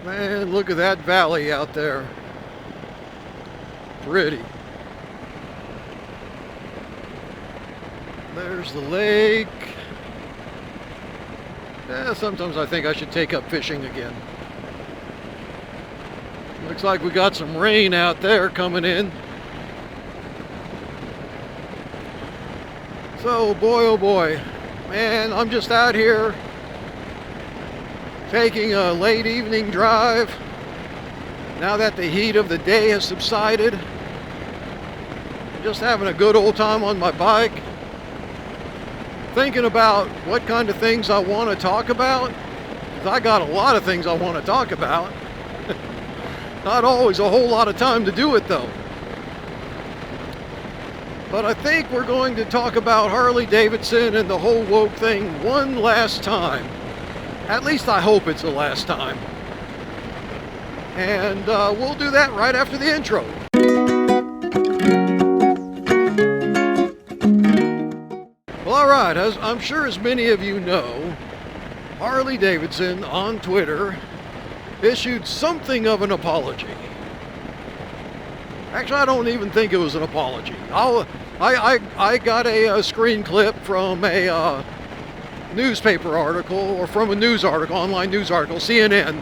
Man, look at that valley out there. Pretty. There's the lake. Yeah, sometimes I think I should take up fishing again. Looks like we got some rain out there coming in. So, boy oh boy. Man, I'm just out here taking a late evening drive. Now that the heat of the day has subsided, just having a good old time on my bike, thinking about what kind of things I want to talk about. 'Cause I got a lot of things I want to talk about. Not always a whole lot of time to do it though. But I think we're going to talk about Harley Davidson and the whole woke thing one last time. At least I hope it's the last time. And we'll do that right after the intro. Well, alright, as I'm sure as many of you know, Harley Davidson on Twitter issued something of an apology. Actually, I don't even think it was an apology. I got a screen clip from a newspaper article, or from a news article, online news article, CNN.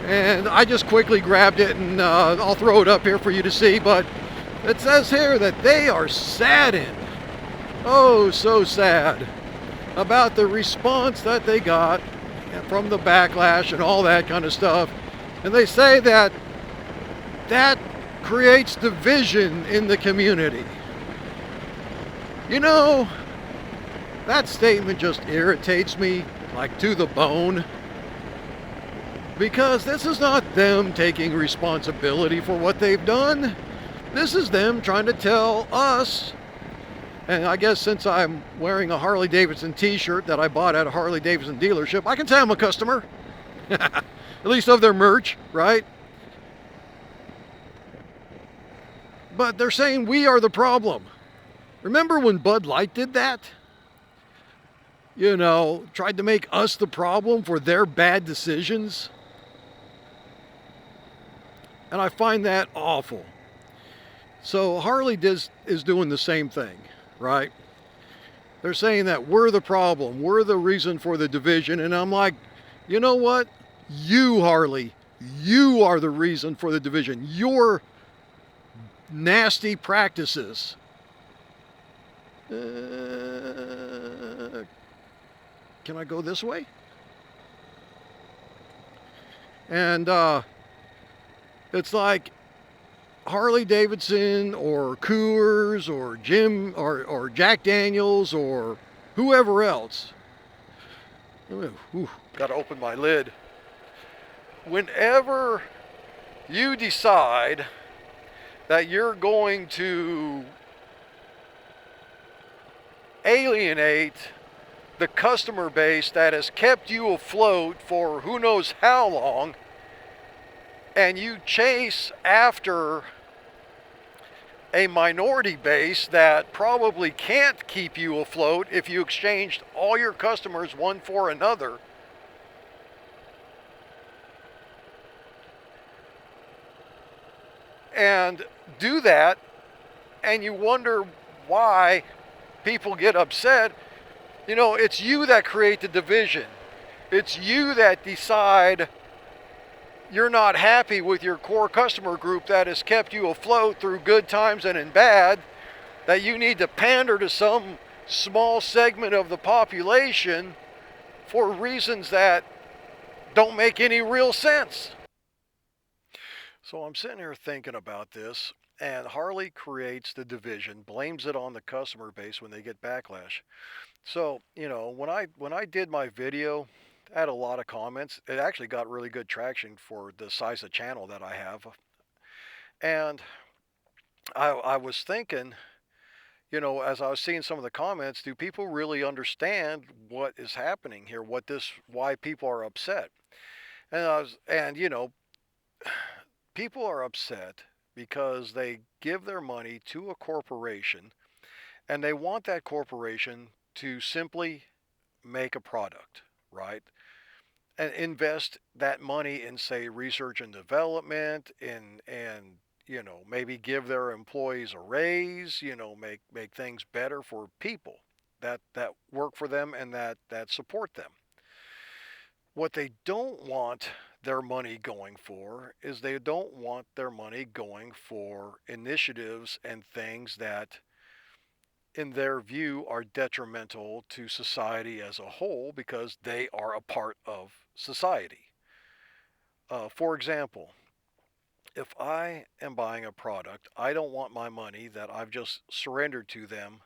And I just quickly grabbed it, and I'll throw it up here for you to see. But it says here that they are saddened, oh so sad, about the response that they got from the backlash and all that kind of stuff. And they say that creates division in the community. You know, that statement just irritates me like to the bone, because this is not them taking responsibility for what they've done. This is them trying to tell us, and I guess since I'm wearing a Harley Davidson t-shirt that I bought at a Harley Davidson dealership, I can say I'm a customer. At least of their merch, right? But they're saying we are the problem. Remember when Bud Light did that? You know, tried to make us the problem for their bad decisions. And I find that awful. So Harley is doing the same thing, right? They're saying that we're the problem, we're the reason for the division. And I'm like, you know what? You, Harley, you are the reason for the division. Your nasty practices. Can I go this way? And it's like Harley Davidson or Coors or Jim or Jack Daniels or whoever else. Got to open my lid. Whenever you decide that you're going to alienate the customer base that has kept you afloat for who knows how long, and you chase after a minority base that probably can't keep you afloat if you exchanged all your customers one for another, and do that, and you wonder why people get upset. You know, it's you that create the division. It's you that decide you're not happy with your core customer group that has kept you afloat through good times and in bad, that you need to pander to some small segment of the population for reasons that don't make any real sense. So I'm sitting here thinking about this, and Harley creates the division, blames it on the customer base when they get backlash. So, you know, when I did my video, I had a lot of comments. It actually got really good traction for the size of channel that I have. And I was thinking, you know, as I was seeing some of the comments, do people really understand what is happening here? Why people are upset? And you know, people are upset because they give their money to a corporation, and they want that corporation to simply make a product, right? and invest that money in, say, research and development, and maybe give their employees a raise, make things better for people that work for them and that support them. What they don't want their money going for is they don't want their money going for initiatives and things that in their view are detrimental to society as a whole because they are a part of society. For example, if I am buying a product, I don't want my money that I've just surrendered to them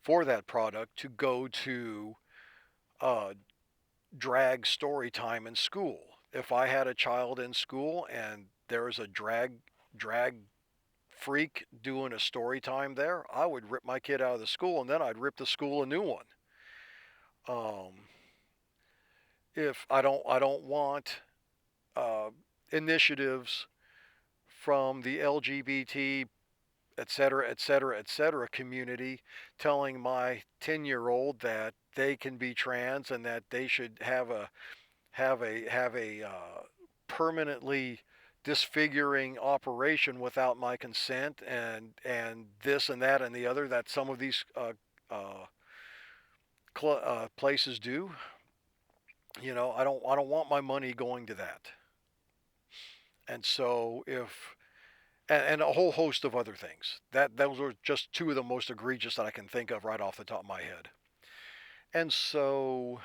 for that product to go to uh, drag story time in school. If I had a child in school and there's a drag freak doing a story time there, I would rip my kid out of the school and then I'd rip the school a new one. Um, if I don't want uh, initiatives from the LGBT, et cetera, et cetera, et cetera community telling my 10-year-old that they can be trans and that they should have a permanently disfiguring operation without my consent, and this and that and the other that some of these uh, places do. I don't want my money going to that. And so if and a whole host of other things. That those are just two of the most egregious that I can think of right off the top of my head. And so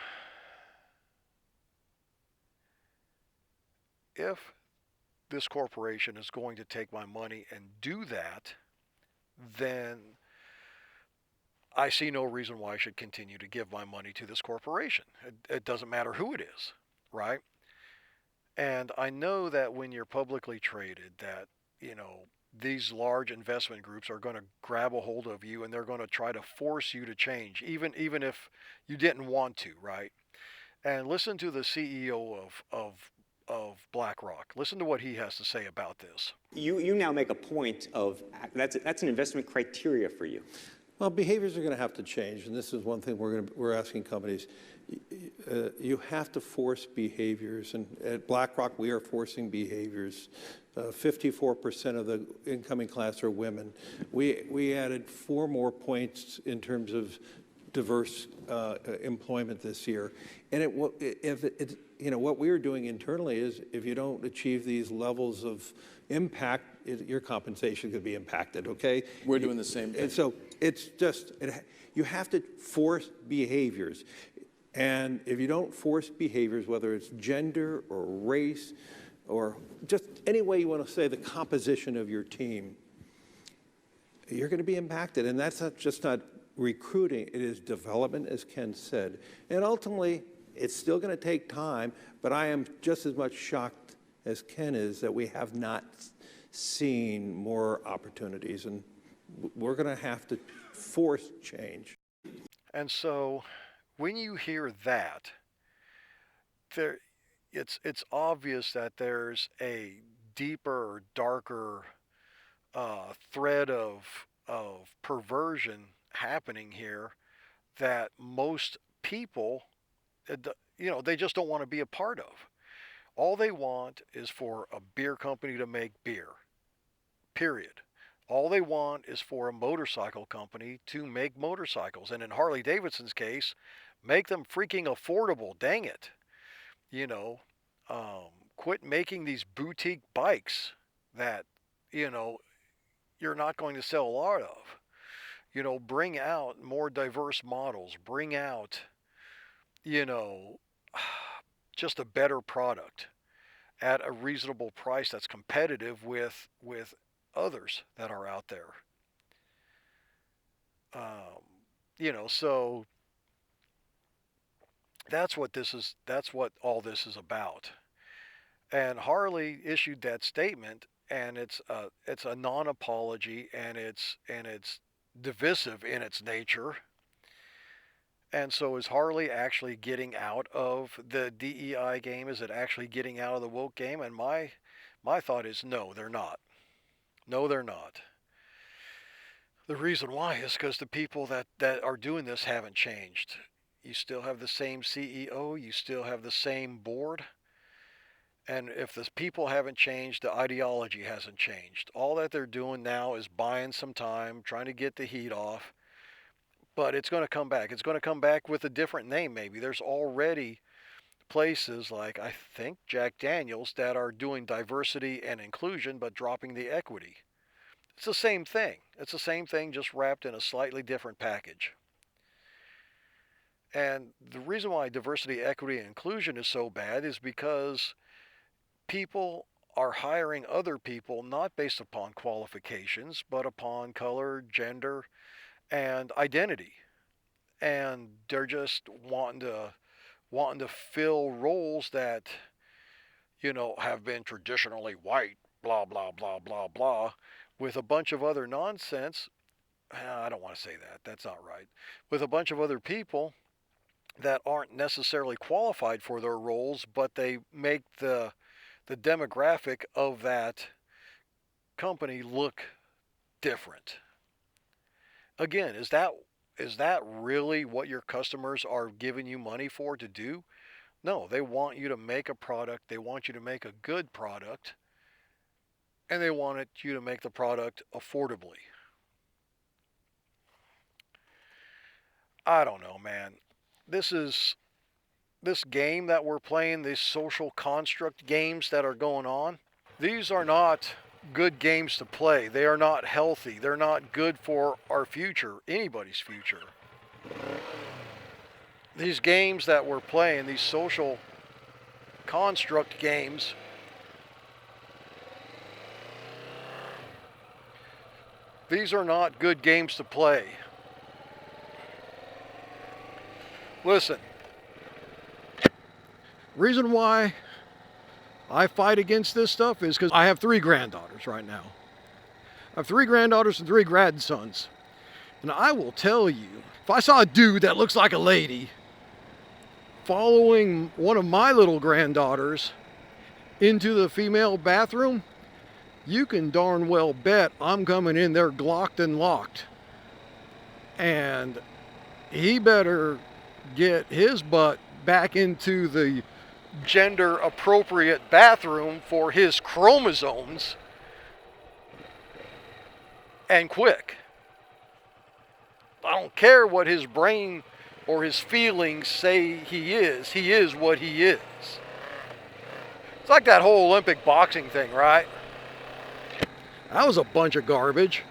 if this corporation is going to take my money and do that, then I see no reason why I should continue to give my money to this corporation. It doesn't matter who it is, right? And I know that when you're publicly traded, that, you know, these large investment groups are going to grab a hold of you and they're going to try to force you to change, even if you didn't want to, right? And listen to the CEO of BlackRock. Listen to what he has to say about this. You now make a point of that's an investment criteria for you. Well, behaviors are going to have to change, and this is one thing we're asking companies. You have to force behaviors, and at BlackRock we are forcing behaviors. 54% of the incoming class are women. We added 4 more points in terms of diverse employment this year, and what we are doing internally is if you don't achieve these levels of impact, your compensation could be impacted. Okay, we're doing the same thing. And so it's just you have to force behaviors, and if you don't force behaviors, whether it's gender or race or just any way you want to say the composition of your team, you're going to be impacted. And that's not recruiting, it is development, as Ken said. And ultimately, it's still going to take time, but I am just as much shocked as Ken is that we have not seen more opportunities, and we're going to have to force change. And so when you hear that, it's obvious that there's a deeper, darker thread of perversion happening here that most people, they just don't want to be a part of. All they want is for a beer company to make beer, period. All they want is for a motorcycle company to make motorcycles. And in Harley Davidson's case, make them freaking affordable. Dang it. You know, quit making these boutique bikes that, you know, you're not going to sell a lot of. Bring out more diverse models. Bring out, you know, just a better product at a reasonable price that's competitive with others that are out there. So that's what all this is about. And Harley issued that statement, and it's a non-apology, and it's divisive in its nature. And so is Harley actually getting out of the DEI game? Is it actually getting out of the woke game? And my thought is no, they're not. No, they're not. The reason why is because the people that are doing this haven't changed. You still have the same CEO, you still have the same board. And if the people haven't changed, the ideology hasn't changed. All that they're doing now is buying some time, trying to get the heat off. But it's going to come back. It's going to come back with a different name, maybe. There's already places like, I think, Jack Daniels that are doing diversity and inclusion, but dropping the equity. It's the same thing. It's the same thing, just wrapped in a slightly different package. And the reason why diversity, equity, and inclusion is so bad is because people are hiring other people not based upon qualifications, but upon color, gender, and identity. And they're just wanting to fill roles that, have been traditionally white, blah, blah, blah, blah, blah, with a bunch of other nonsense. I don't want to say that. That's not right. With a bunch of other people that aren't necessarily qualified for their roles, but they make the demographic of that company look different. Again, is that really what your customers are giving you money for to do? No, they want you to make a product, they want you to make a good product, and they want you to make the product affordably. I don't know, man. This game that we're playing, these social construct games that are going on, these are not good games to play. They are not healthy. They're not good for our future, anybody's future. These games that we're playing, these social construct games, these are not good games to play. Listen, reason why I fight against this stuff is because I have 3 granddaughters right now. I have 3 granddaughters and 3 grandsons. And I will tell you, if I saw a dude that looks like a lady following one of my little granddaughters into the female bathroom, you can darn well bet I'm coming in there glocked and locked. And he better get his butt back into the gender appropriate bathroom for his chromosomes, and quick. I don't care what his brain or his feelings say he is what he is. It's like that whole Olympic boxing thing, right? That was a bunch of garbage.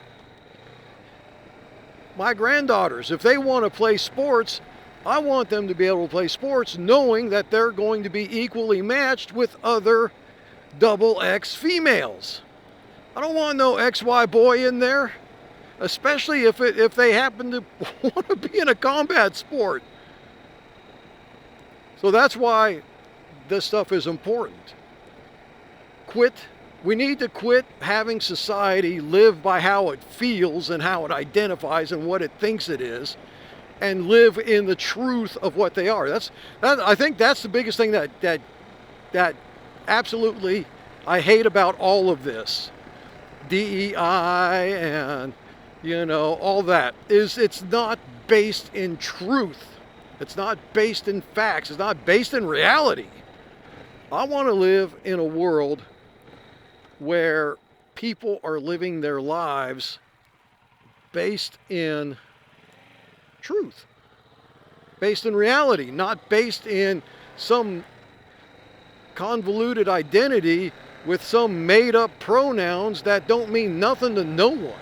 My granddaughters, if they want to play sports, I want them to be able to play sports knowing that they're going to be equally matched with other XX females. I don't want no XY boy in there, especially if they happen to want to be in a combat sport. So that's why this stuff is important. We need to quit having society live by how it feels and how it identifies and what it thinks it is, and live in the truth of what they are. I think that's the biggest thing that absolutely I hate about all of this. DEI and all that is, it's not based in truth. It's not based in facts. It's not based in reality. I want to live in a world where people are living their lives based in truth, based in reality, not based in some convoluted identity with some made up pronouns that don't mean nothing to no one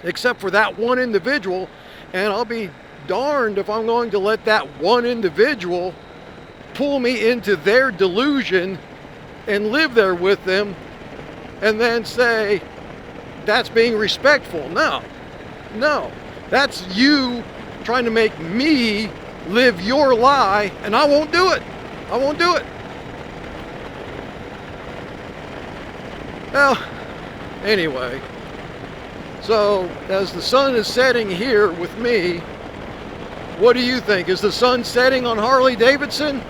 except for that one individual. And I'll be darned if I'm going to let that one individual pull me into their delusion and live there with them and then say that's being respectful. No, that's you trying to make me live your lie, and I won't do it. Well, anyway, so as the sun is setting here with me, what do you think? Is the sun setting on Harley Davidson?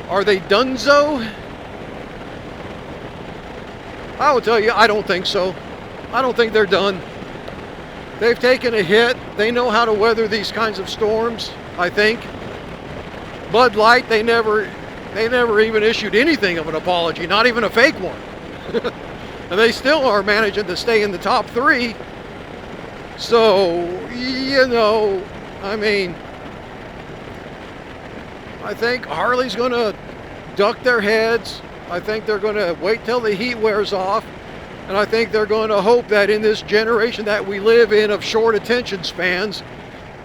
Are they donezo? I will tell you, I don't think so. I don't think they're done. they've taken a hit. They know how to weather these kinds of storms, I think. Bud Light, they never even issued anything of an apology, not even a fake one. And they still are managing to stay in the top 3. So, you know, I mean, I think Harley's going to duck their heads. I think they're going to wait till the heat wears off. And I think they're going to hope that in this generation that we live in of short attention spans,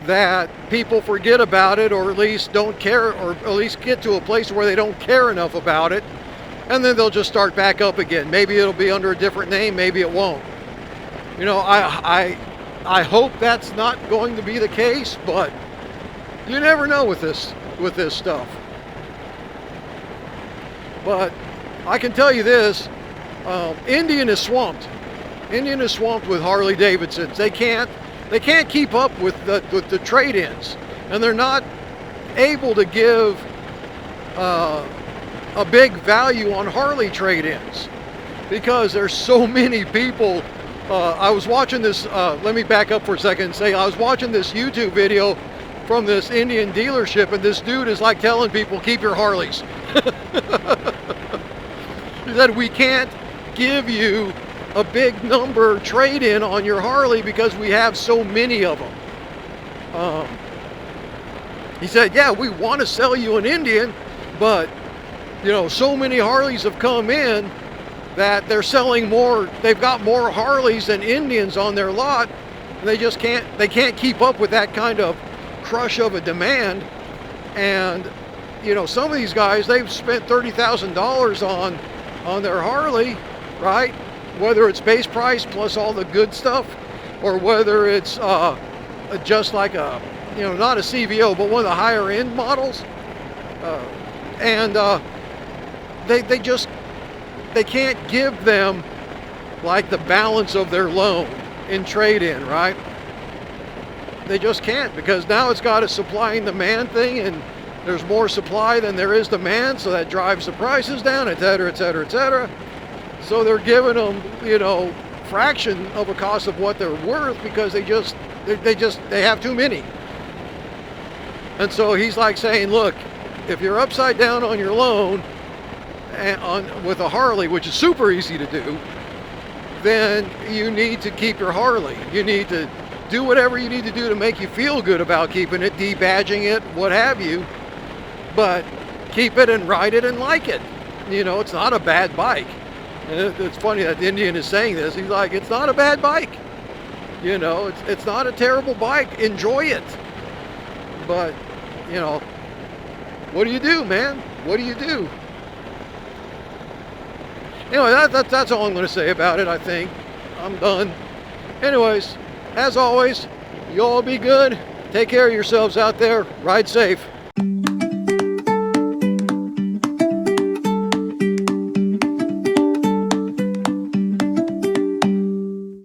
that people forget about it, or at least don't care, or at least get to a place where they don't care enough about it. And then they'll just start back up again. Maybe it'll be under a different name, maybe it won't. You know, I hope that's not going to be the case, but you never know with this stuff. But I can tell you this, Indian is swamped. Indian is swamped with Harley Davidsons. They can't keep up with the trade-ins, and they're not able to give a big value on Harley trade-ins because there's so many people. I was watching this, let me back up for a second and say I was watching this YouTube video from this Indian dealership, and this dude is like telling people, keep your Harleys. He said, we can't give you a big number trade-in on your Harley because we have so many of them. He said, yeah, we want to sell you an Indian, but you know, so many Harleys have come in that they're selling more. They've got more Harleys than Indians on their lot. And they just can't keep up with that kind of crush of a demand. And you know, some of these guys, they've spent $30,000 on their Harley, right? Whether it's base price plus all the good stuff, or whether it's just like a, you know, not a CVO, but one of the higher end models. They can't give them like the balance of their loan in trade-in, right? They just can't, because now it's got a supply and demand thing, and there's more supply than there is demand, so that drives the prices down, et cetera, et cetera, et cetera. So they're giving them, you know, fraction of a cost of what they're worth because they have too many. And so he's like saying, look, if you're upside down on your loan and with a Harley, which is super easy to do, then you need to keep your Harley. You need to do whatever you need to do to make you feel good about keeping it, debadging it, what have you, but keep it and ride it and like it. You know, it's not a bad bike. And it's funny that the Indian is saying this. He's like, it's not a bad bike. You know, it's not a terrible bike. Enjoy it. But, you know, what do you do, man? What do you do? Anyway, that's all I'm going to say about it, I think. I'm done. Anyways, as always, you all be good. Take care of yourselves out there. Ride safe.